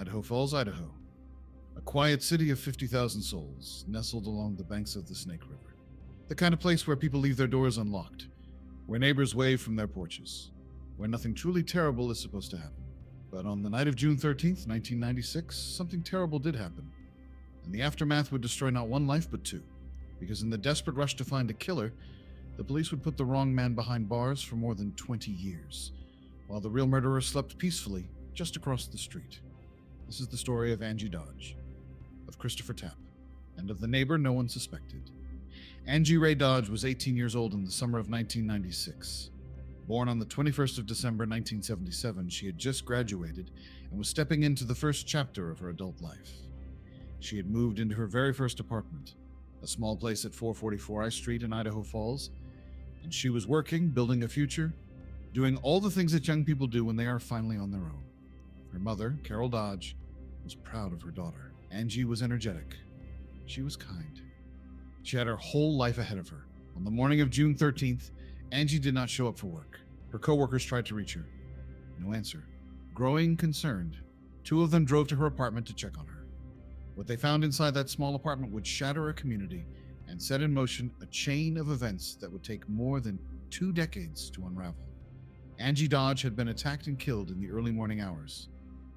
Idaho Falls, Idaho. A quiet city of 50,000 souls, nestled along the banks of the Snake River. The kind of place where people leave their doors unlocked, where neighbors wave from their porches, where nothing truly terrible is supposed to happen. But on the night of June 13th, 1996, something terrible did happen. And the aftermath would destroy not one life, but two. Because in the desperate rush to find a killer, the police would put the wrong man behind bars for more than 20 years, while the real murderer slept peacefully just across the street. This is the story of Angie Dodge, of Christopher Tapp, and of the neighbor no one suspected. Angie Ray Dodge was 18 years old in the summer of 1996. Born on the 21st of December 1977, she had just graduated and was stepping into the first chapter of her adult life. She had moved into her very first apartment, a small place at 444 I Street in Idaho Falls, and she was working, building a future, doing all the things that young people do when they are finally on their own. Her mother, Carol Dodge, was proud of her daughter. Angie was energetic. She was kind. She had her whole life ahead of her. On the morning of June 13th, Angie did not show up for work. Her coworkers tried to reach her. No answer. Growing concerned, two of them drove to her apartment to check on her. What they found inside that small apartment would shatter a community and set in motion a chain of events that would take more than 2 decades to unravel. Angie Dodge had been attacked and killed in the early morning hours.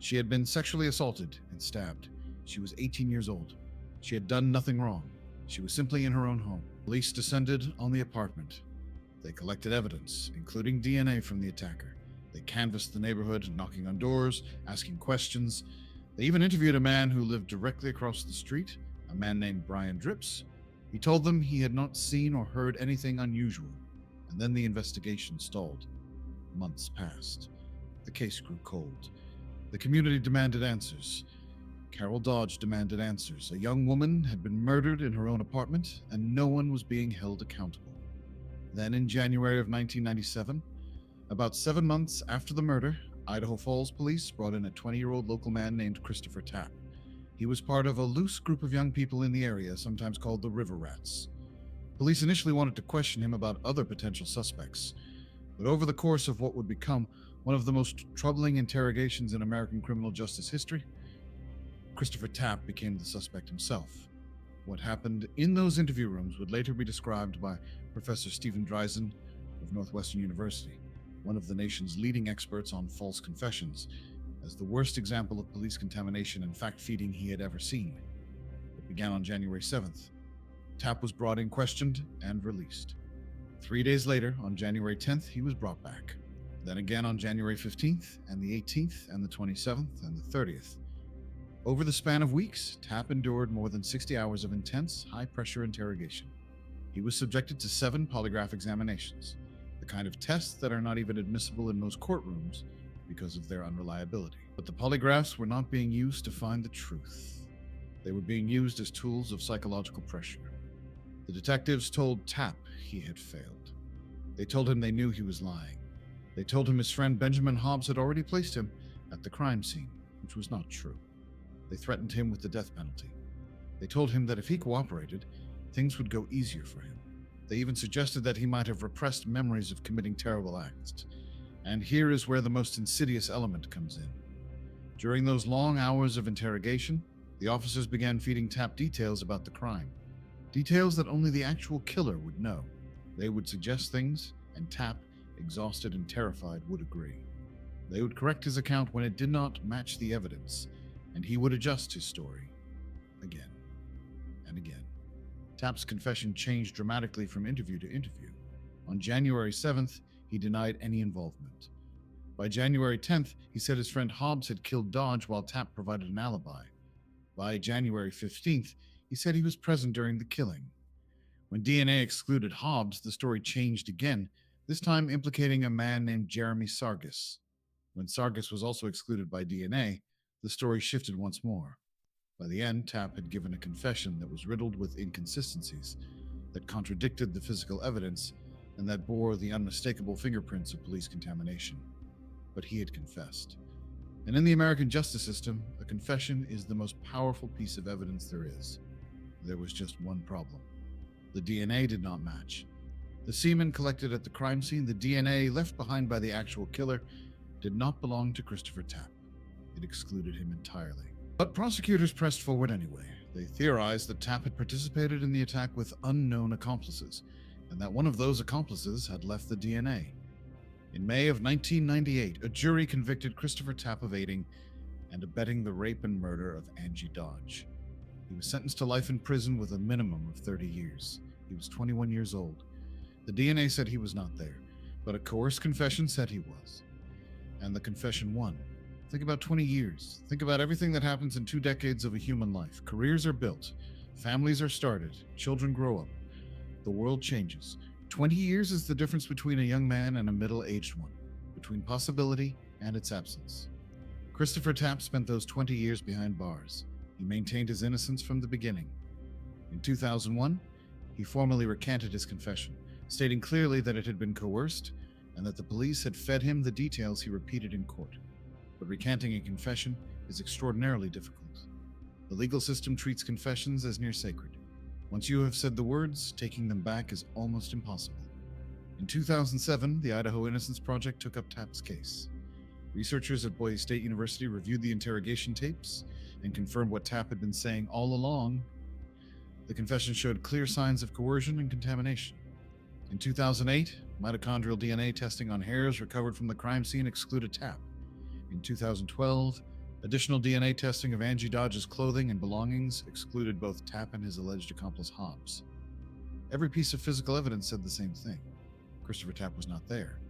She had been sexually assaulted and stabbed. She was 18 years old. She had done nothing wrong. She was simply in her own home. Police descended on the apartment. They collected evidence, including DNA from the attacker. They canvassed the neighborhood, knocking on doors, asking questions. They even interviewed a man who lived directly across the street, a man named Brian Drips. He told them he had not seen or heard anything unusual, and then the investigation stalled. Months passed. The case grew cold. The community demanded answers. Carol Dodge demanded answers. A young woman had been murdered in her own apartment, and no one was being held accountable. Then in January of 1997, about 7 months after the murder, Idaho Falls police brought in a 20-year-old local man named Christopher Tapp. He was part of a loose group of young people in the area, sometimes called the River Rats. Police initially wanted to question him about other potential suspects, but over the course of what would become one of the most troubling interrogations in American criminal justice history, Christopher Tapp became the suspect himself. What happened in those interview rooms would later be described by Professor Stephen Dreisen of Northwestern University, one of the nation's leading experts on false confessions, as the worst example of police contamination and fact-feeding he had ever seen. It began on January 7th. Tapp was brought in, questioned, and released. 3 days later, on January 10th, he was brought back. Then again on January 15th, and the 18th, and the 27th, and the 30th. Over the span of weeks, Tapp endured more than 60 hours of intense, high-pressure interrogation. He was subjected to 7 polygraph examinations, the kind of tests that are not even admissible in most courtrooms because of their unreliability. But the polygraphs were not being used to find the truth. They were being used as tools of psychological pressure. The detectives told Tapp he had failed. They told him they knew he was lying. They told him his friend Benjamin Hobbs had already placed him at the crime scene, which was not true. They threatened him with the death penalty. They told him that if he cooperated, things would go easier for him. They even suggested that he might have repressed memories of committing terrible acts. And here is where the most insidious element comes in. During those long hours of interrogation, the officers began feeding Tapp details about the crime. Details that only the actual killer would know. They would suggest things, and Tapp, exhausted and terrified, would agree. They would correct his account when it did not match the evidence, and he would adjust his story again and again. Tapp's confession changed dramatically from interview to interview. On January 7th, he denied any involvement. By January 10th, he said his friend Hobbs had killed Dodge while Tapp provided an alibi. By January 15th, he said he was present during the killing. When DNA excluded Hobbs, the story changed again, this time implicating a man named Jeremy Sargis. When Sargis was also excluded by DNA, the story shifted once more. By the end, Tapp had given a confession that was riddled with inconsistencies, that contradicted the physical evidence, and that bore the unmistakable fingerprints of police contamination. But he had confessed. And in the American justice system, a confession is the most powerful piece of evidence there is. There was just one problem. The DNA did not match. The semen collected at the crime scene, the DNA left behind by the actual killer, did not belong to Christopher Tapp. It and excluded him entirely. But prosecutors pressed forward anyway. They theorized that Tapp had participated in the attack with unknown accomplices, and that one of those accomplices had left the DNA. In May of 1998, a jury convicted Christopher Tapp of aiding and abetting the rape and murder of Angie Dodge. He was sentenced to life in prison with a minimum of 30 years. He was 21 years old. The DNA said he was not there, but a coerced confession said he was. And the confession won. Think about 20 years. Think about everything that happens in 2 decades of a human life. Careers are built. Families are started. Children grow up. The world changes. 20 years is the difference between a young man and a middle-aged one, between possibility and its absence. Christopher Tapp spent those 20 years behind bars. He maintained his innocence from the beginning. In 2001, he formally recanted his confession, stating clearly that it had been coerced and that the police had fed him the details he repeated in court. But recanting a confession is extraordinarily difficult. The legal system treats confessions as near sacred. Once you have said the words, taking them back is almost impossible. In 2007, the Idaho Innocence Project took up Tapp's case. Researchers at Boise State University reviewed the interrogation tapes and confirmed what Tapp had been saying all along. The confession showed clear signs of coercion and contamination. In 2008, mitochondrial DNA testing on hairs recovered from the crime scene excluded Tapp. In 2012, additional DNA testing of Angie Dodge's clothing and belongings excluded both Tapp and his alleged accomplice Hobbs. Every piece of physical evidence said the same thing. Christopher Tapp was not there,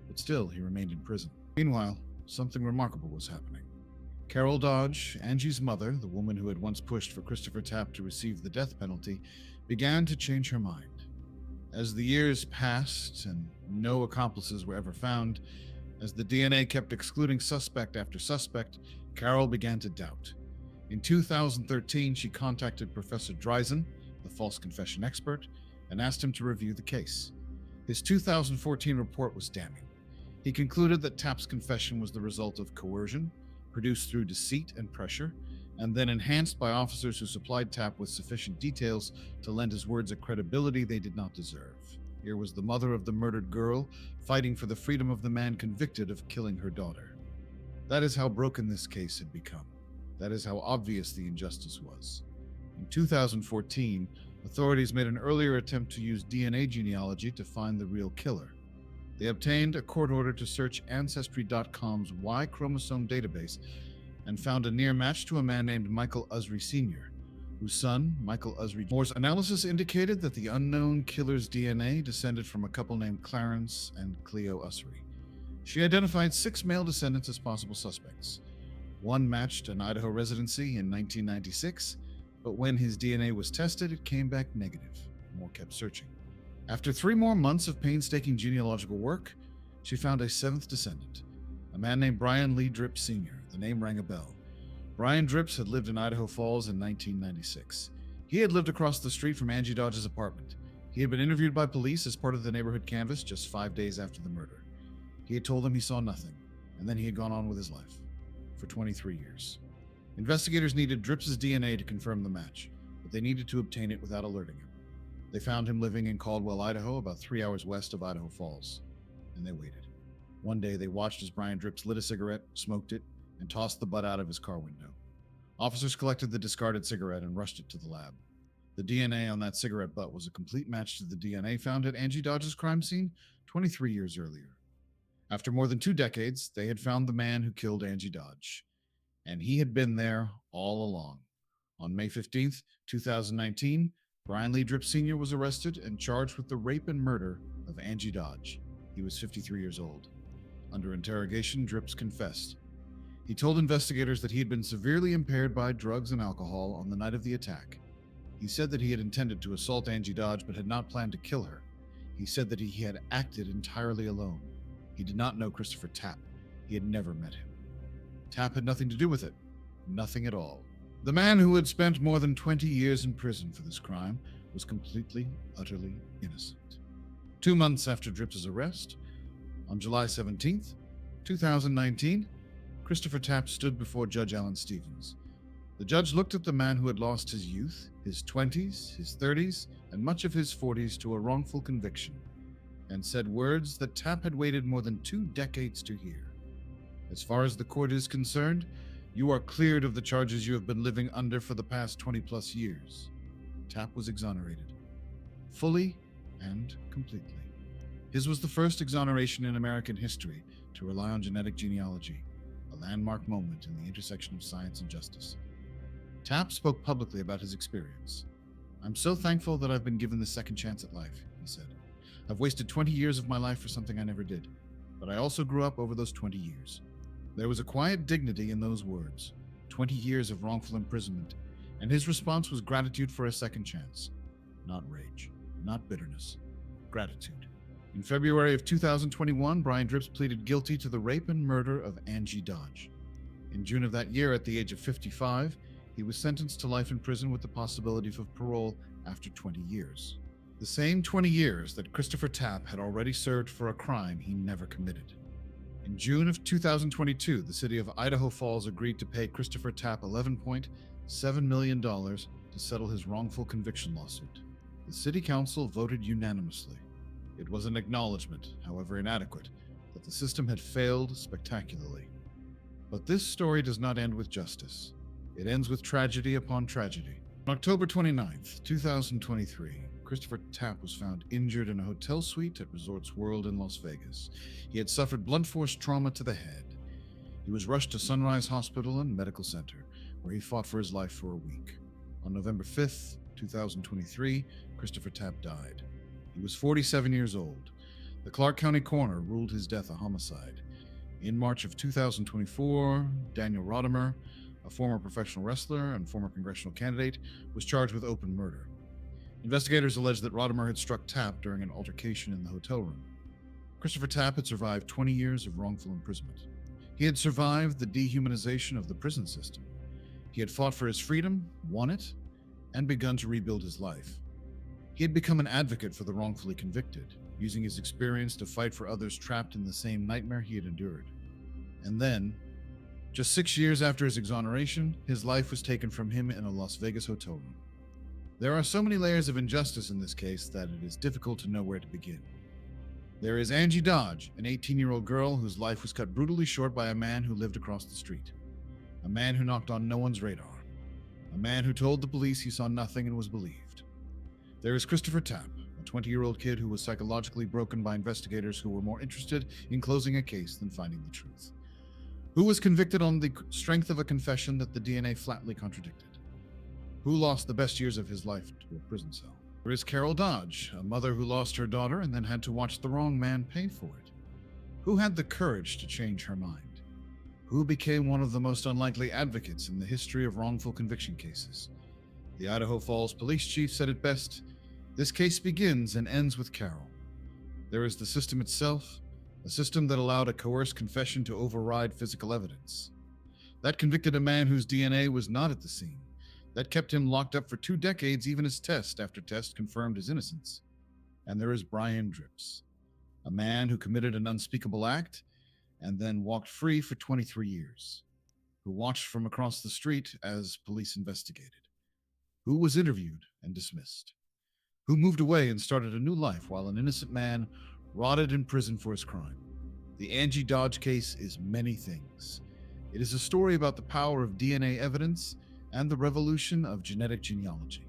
but still he remained in prison. Meanwhile, something remarkable was happening. Carol Dodge, Angie's mother, the woman who had once pushed for Christopher Tapp to receive the death penalty, began to change her mind. As the years passed and no accomplices were ever found, as the DNA kept excluding suspect after suspect, Carol began to doubt. In 2013, she contacted Professor Dreisen, the false confession expert, and asked him to review the case. His 2014 report was damning. He concluded that Tapp's confession was the result of coercion, produced through deceit and pressure, and then enhanced by officers who supplied Tapp with sufficient details to lend his words a credibility they did not deserve. Here was the mother of the murdered girl fighting for the freedom of the man convicted of killing her daughter. That is how broken this case had become. That is how obvious the injustice was. In 2014, authorities made an earlier attempt to use DNA genealogy to find the real killer. They obtained a court order to search Ancestry.com's Y chromosome database and found a near match to a man named Michael Usry Sr., whose son, Michael Usry Moore's analysis indicated that the unknown killer's DNA descended from a couple named Clarence and Cleo Usry. She identified 6 male descendants as possible suspects. One matched an Idaho residency in 1996, but when his DNA was tested, it came back negative. Moore kept searching. After 3 more months of painstaking genealogical work, she found a 7th descendant, a man named Brian Lee Dripps Sr. The name rang a bell. Brian Dripps had lived in Idaho Falls in 1996. He had lived across the street from Angie Dodge's apartment. He had been interviewed by police as part of the neighborhood canvass just 5 days after the murder. He had told them he saw nothing, and then he had gone on with his life. For 23 years. Investigators needed Dripps' DNA to confirm the match, but they needed to obtain it without alerting him. They found him living in Caldwell, Idaho, about 3 hours west of Idaho Falls, and they waited. One day, they watched as Brian Dripps lit a cigarette, smoked it, and tossed the butt out of his car window. Officers collected the discarded cigarette and rushed it to the lab. The DNA on that cigarette butt was a complete match to the DNA found at Angie Dodge's crime scene 23 years earlier. After more than 2 decades, they had found the man who killed Angie Dodge, and he had been there all along. On May 15th, 2019, Brian Lee Dripps Sr. was arrested and charged with the rape and murder of Angie Dodge. He was 53 years old. Under interrogation, Dripps confessed. He told investigators that he had been severely impaired by drugs and alcohol on the night of the attack. He said that he had intended to assault Angie Dodge but had not planned to kill her. He said that he had acted entirely alone. He did not know Christopher Tapp. He had never met him. Tapp had nothing to do with it. Nothing at all. The man who had spent more than 20 years in prison for this crime was completely, utterly innocent. 2 months after Dripps' arrest, on July 17th, 2019, Christopher Tapp stood before Judge Alan Stevens. The judge looked at the man who had lost his youth, his 20s, his 30s, and much of his 40s to a wrongful conviction, and said words that Tapp had waited more than 2 decades to hear. As far as the court is concerned, You are cleared of the charges you have been living under for the past 20-plus years. Tapp was exonerated, fully and completely. His was the first exoneration in American history to rely on genetic genealogy, a landmark moment in the intersection of science and justice. Tapp spoke publicly about his experience. "I'm so thankful that I've been given this second chance at life," he said. "I've wasted 20 years of my life for something I never did, but I also grew up over those 20 years." There was a quiet dignity in those words, 20 years of wrongful imprisonment, and his response was gratitude for a second chance. Not rage, not bitterness, gratitude. In February of 2021, Brian Dripps pleaded guilty to the rape and murder of Angie Dodge. In June of that year, at the age of 55, he was sentenced to life in prison with the possibility of parole after 20 years. The same 20 years that Christopher Tapp had already served for a crime he never committed. In June of 2022, the city of Idaho Falls agreed to pay Christopher Tapp $11.7 million to settle his wrongful conviction lawsuit. The city council voted unanimously. It was an acknowledgement, however inadequate, that the system had failed spectacularly. But this story does not end with justice. It ends with tragedy upon tragedy. On October 29th, 2023, Christopher Tapp was found injured in a hotel suite at Resorts World in Las Vegas. He had suffered blunt force trauma to the head. He was rushed to Sunrise Hospital and Medical Center, where he fought for his life for a week. On November 5th, 2023, Christopher Tapp died. He was 47 years old. The Clark County coroner ruled his death a homicide. In March of 2024, Daniel Rodimer, a former professional wrestler and former congressional candidate, was charged with open murder. Investigators alleged that Rodimer had struck Tapp during an altercation in the hotel room. Christopher Tapp had survived 20 years of wrongful imprisonment. He had survived the dehumanization of the prison system. He had fought for his freedom, won it, and begun to rebuild his life. He had become an advocate for the wrongfully convicted, using his experience to fight for others trapped in the same nightmare he had endured. And then, just 6 years after his exoneration, his life was taken from him in a Las Vegas hotel room. There are so many layers of injustice in this case that it is difficult to know where to begin. There is Angie Dodge, an 18-year-old girl whose life was cut brutally short by a man who lived across the street. A man who knocked on no one's radar. A man who told the police he saw nothing and was believed. There is Christopher Tapp, a 20-year-old kid who was psychologically broken by investigators who were more interested in closing a case than finding the truth. Who was convicted on the strength of a confession that the DNA flatly contradicted. Who lost the best years of his life to a prison cell. There is Carol Dodge, a mother who lost her daughter and then had to watch the wrong man pay for it. Who had the courage to change her mind? Who became one of the most unlikely advocates in the history of wrongful conviction cases? The Idaho Falls police chief said it best, "This case begins and ends with Carol." There is the system itself, a system that allowed a coerced confession to override physical evidence. That convicted a man whose DNA was not at the scene. That kept him locked up for 2 decades, even as test after test confirmed his innocence. And there is Brian Dripps, a man who committed an unspeakable act and then walked free for 23 years, who watched from across the street as police investigated, who was interviewed and dismissed, who moved away and started a new life while an innocent man rotted in prison for his crime. The Angie Dodge case is many things. It is a story about the power of DNA evidence and the revolution of genetic genealogy.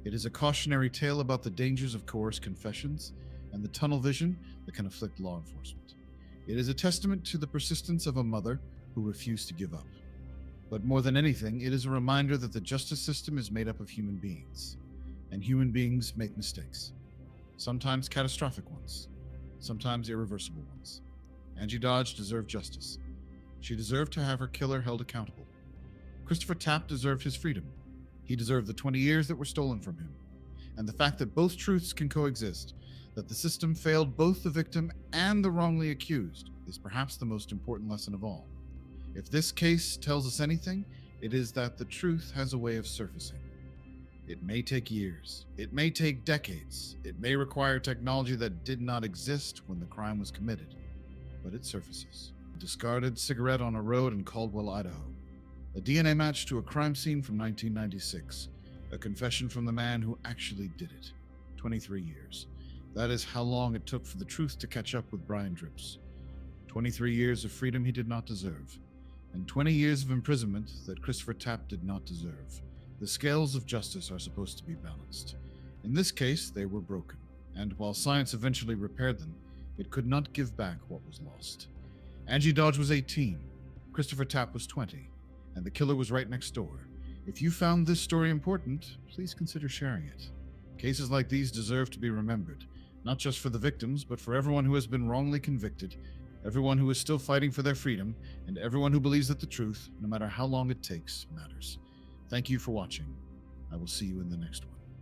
It is a cautionary tale about the dangers of coerced confessions and the tunnel vision that can afflict law enforcement. It is a testament to the persistence of a mother who refused to give up. But more than anything, it is a reminder that the justice system is made up of human beings, and human beings make mistakes, sometimes catastrophic ones, sometimes irreversible ones. Angie Dodge deserved justice. She deserved to have her killer held accountable. Christopher Tapp deserved his freedom. He deserved the 20 years that were stolen from him. And the fact that both truths can coexist, that the system failed both the victim and the wrongly accused, is perhaps the most important lesson of all. If this case tells us anything, it is that the truth has a way of surfacing. It may take years. It may take decades. It may require technology that did not exist when the crime was committed. But it surfaces. A discarded cigarette on a road in Caldwell, Idaho. A DNA match to a crime scene from 1996. A confession from the man who actually did it. 23 years. That is how long it took for the truth to catch up with Brian Dripps. 23 years of freedom he did not deserve. and 20 years of imprisonment that Christopher Tapp did not deserve. The scales of justice are supposed to be balanced. In this case, they were broken, and while science eventually repaired them, it could not give back what was lost. Angie Dodge was 18, Christopher Tapp was 20, and the killer was right next door. If you found this story important, please consider sharing it. Cases like these deserve to be remembered, not just for the victims, but for everyone who has been wrongly convicted, everyone who is still fighting for their freedom, and everyone who believes that the truth, no matter how long it takes, matters. Thank you for watching. I will see you in the next one.